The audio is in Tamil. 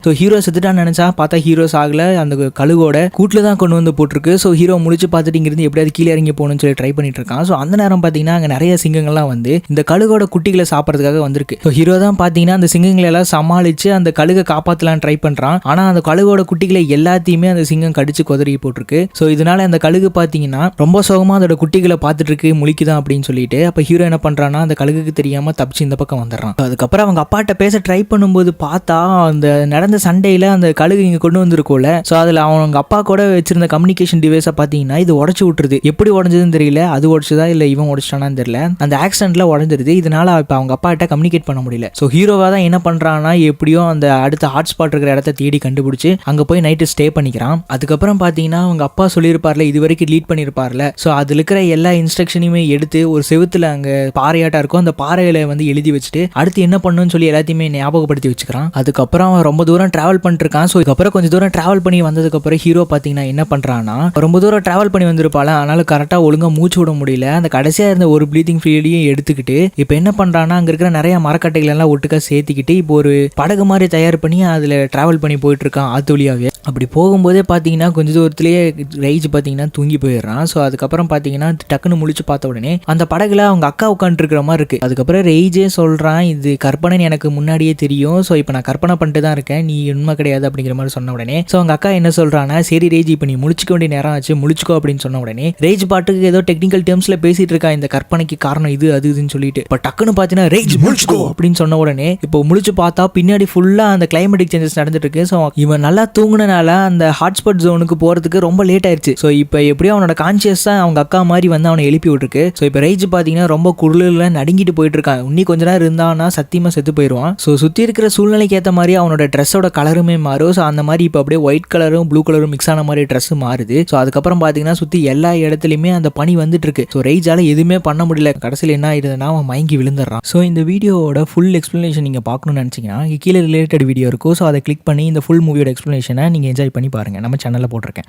ஸோ ஹீரோ செத்துட்டான்னு நினச்சா பார்த்தா ஹீரோ சாகல, அந்த கழுகோட கூட்டில் தான் கொண்டு வந்து போட்டிருக்கு. ஸோ ஹீரோ முடிச்சு பார்த்துட்டு இங்கிருந்து எப்படியாவது கீழே இறங்கி போகணும்னு சொல்லி ட்ரை பண்ணிட்டு இருக்கான். ஸோ அந்த நேரம் பார்த்தீங்கன்னா அங்கே நிறைய சிங்கங்கள்லாம் வந்து இந்த கழுகோட குட்டிகளை சாப்பிட்றதுக்காக வந்திருக்கு. ஸோ ஹீரோ தான் பார்த்தீங்கன்னா அந்த சிங்கங்களை எல்லாம் சமாளித்து அந்த கழுகை காப்பாற்றலாம் ட்ரை பண்ணுறான். ஆனால் அந்த கழுகோட குட்டிகளை எல்லாத்தையுமே அந்த சிங்கம் கடிச்சு கொதறி போட்டிருக்கு. ஸோ இதனால அந்த கழுகு பார்த்தீங்கன்னா ரொம்ப சோகமாக அதோட குட்டிகளை பார்த்துட்டு இருக்கு, முழிக்குதான் அப்படின்னு சொல்லிட்டு. அப்போ ஹீரோ என்ன பண்ணுறான்னா அந்த கழுகுக்கு தெரியாமல் தப்பிச்சு இந்த பக்கம் வந்துடுறான். அதுக்கப்புறம் அவங்க அப்பாட்ட பேச ட்ரை பண்ணும்போது பார்த்தா அந்த நடந்த சண்டையில் அந்த கழுகு இங்கே கொண்டு வந்திருக்கோல. ஸோ அதில் அவங்க அப்பா கூட வச்சிருந்த கம்யூனிகேஷன் டிவைஸை பார்த்தீங்கன்னா இது உடச்சு விட்டுருது. எப்படி உடஞ்சதுன்னு தெரியல, அது உடச்சுதா இல்லை இவன் உடச்சிட்டானான்னு தெரியல. அந்த ஆக்சிடென்ட்ல உடஞ்சிருது. இதனால இப்போ அவங்க அப்பா கிட்ட கம்யூனிகேட் பண்ண முடியல. ஸோ ஹீரோவாக தான் என்ன பண்ணுறான்னா எப்படியோ அந்த அடுத்த ஹாட்ஸ்பாட் இருக்கிற இடத்த தேடி கண்டுபிடிச்சி அங்கே போய் நைட்டு ஸ்டே பண்ணிக்கிறான். அதுக்கப்புறம் பார்த்தீங்கன்னா அவங்க அப்பா சொல்லியிருப்பார்ல, இது வரைக்கும் லீட் பண்ணியிருப்பார்ல. ஸோ அதில் இருக்கிற எல்லா இன்ஸ்ட்ரக்ஷனையுமே எடுத்து ஒரு செவுத்துல அங்கே பாறையாட்டா இருக்கும், அந்த பாறையில வந்து எழுதி வச்சுட்டு அடுத்து என்ன பண்ணணும்னு சொல்லி எல்லாத்தையுமே ஞாபகப்படுத்தி வச்சுக்கிறான். அதுக்கப்புறம் அவன் ரொம்ப தூரம் டிராவல் பண்ணிருக்கான். ஸோ இதுக்கப்புறம் கொஞ்சம் தூரம் டிராவல் பண்ணி வந்ததுக்கப்புறம் ஹீரோ பார்த்தீங்கன்னா என்ன பண்ணுறான்னா ரொம்ப தூரம் டிராவல் பண்ணி வந்திருப்பாள், அதனால கரெக்டாக ஒழுங்காக மூச்சு விட முடியல. அந்த கடைசியாக இருந்த ஒரு ப்ளீத்திங் ஃப்ரீலையும் எடுத்துக்கிட்டு இப்போ என்ன பண்ணுறான்னா அங்கே இருக்கிற நிறைய மரக்கட்டைகள் எல்லாம் ஒட்டுக்கா சேர்த்துக்கிட்டு இப்போ ஒரு படகு மாதிரி தயார் பண்ணி அதில் டிராவல் பண்ணி போயிட்டு இருக்கான் ஆத்து வழியாவே. அப்படி போகும்போதே பார்த்தீங்கன்னா கொஞ்சம் தூரத்துலேயே ரைஜ் பார்த்தீங்கன்னா தூங்கி போயிடுறான். ஸோ அதுக்கப்புறம் பார்த்தீங்கன்னா டக்குன்னு முழிச்சு பார்த்த உடனே அந்த படகுல அவங்க அக்கா உட்காந்துருக்கிற மாதிரி இருக்கு. அதுக்கப்புறம் ரெய்ஜே சொல்கிறான், இது கற்பனை எனக்கு முன்னாடியே தெரியும். ஸோ இப்போ நான் கற்பனை பண்ணிட்டு தான் இருக்கேன், நீ உண்மை கிடையாது அப்படிங்கிற மாதிரி சொன்ன உடனே ஸோ அவங்க அக்கா என்ன சொல்றான்னா, சரி ரேஜ் இப்போ நீ முழிச்சுக்க வேண்டிய நேரம் ஆச்சு, முழிச்சுக்கோ அப்படின்னு சொன்ன உடனே ரேஜ் பாட்டுக்கு ஏதோ டெக்னிக்கல் டேர்ம்ஸ்ல பேசிட்டு இருக்கா, இந்த கற்பனைக்கு காரணம் இது அது இதுன்னு சொல்லிட்டு. இப்போ டக்குன்னு பார்த்தீங்கன்னா ரேஜ் முழிச்சுக்கோ அப்படின்னு சொன்ன உடனே இப்போ முழிச்சு பார்த்தா பின்னாடி ஃபுல்லா அந்த கிளைமேட்டிக் சேஞ்சஸ் நடந்துட்டு இருக்கு. ஸோ இவன் நல்லா தூங்குனனால அந்த ஹாட்ஸ்பாட் ஜோனுக்கு போறதுக்கு ரொம்ப லேட் ஆயிடுச்சு. ஸோ இப்போ எப்படியும் அவனோட கான்சியஸ் தான் அவங்க அக்கா மாதிரி வந்து அவனை எழுப்பி விட்டுருக்கு. ஸோ இப்போ ரேஜ் பார்த்தீங்கன்னா ரொம்ப குரலில் நடுங்கிட்டு போயிட்டு இருக்கான். இன்னி கொஞ்ச நேரம் இருந்தான்னா சத்தியமா செத்து போயிடுவான். ஸோ சுற்றி இருக்கிற சூழ்நிலைக்கு ஏற்ற மாதிரி அவனோட ட்ரெஸ்ஸோட கலருமே மாறும். ஸோ அந்த மாதிரி இப்போ அப்படியே ஒயிட் கலரும் ப்ளூ கலரும் மிக்ஸ் ஆன மாதிரி ட்ரெஸ் மாறுது. ஸோ அதுக்கப்புறம் பார்த்தீங்கன்னா சுற்றி எல்லா இடத்துலையுமே அந்த பனி வந்துட்டு இருக்கு. ஸோ ரேஜால எதுவுமே பண்ண முடியல. கடைசியில் என்ன ஆயிடுதுன்னா அவன் மயங்கி விழுந்துடுறான். ஸோ இந்த வீடியோவோட ஃபுல் எக்ஸ்பிளனேஷன் நீங்கள் பார்க்கணும்னு நினச்சிங்கன்னா கீழே ரிலேட்டட் வீடியோ இருக்கும். ஸோ அதை கிளிக் பண்ணி இந்த ஃபுல் மூவியோட எக்ஸ்பிளனேஷனை நீங்கள் என்ஜாய் பண்ணி பாருங்கள். நம்ம சேனலில் போட்டிருக்கேன்.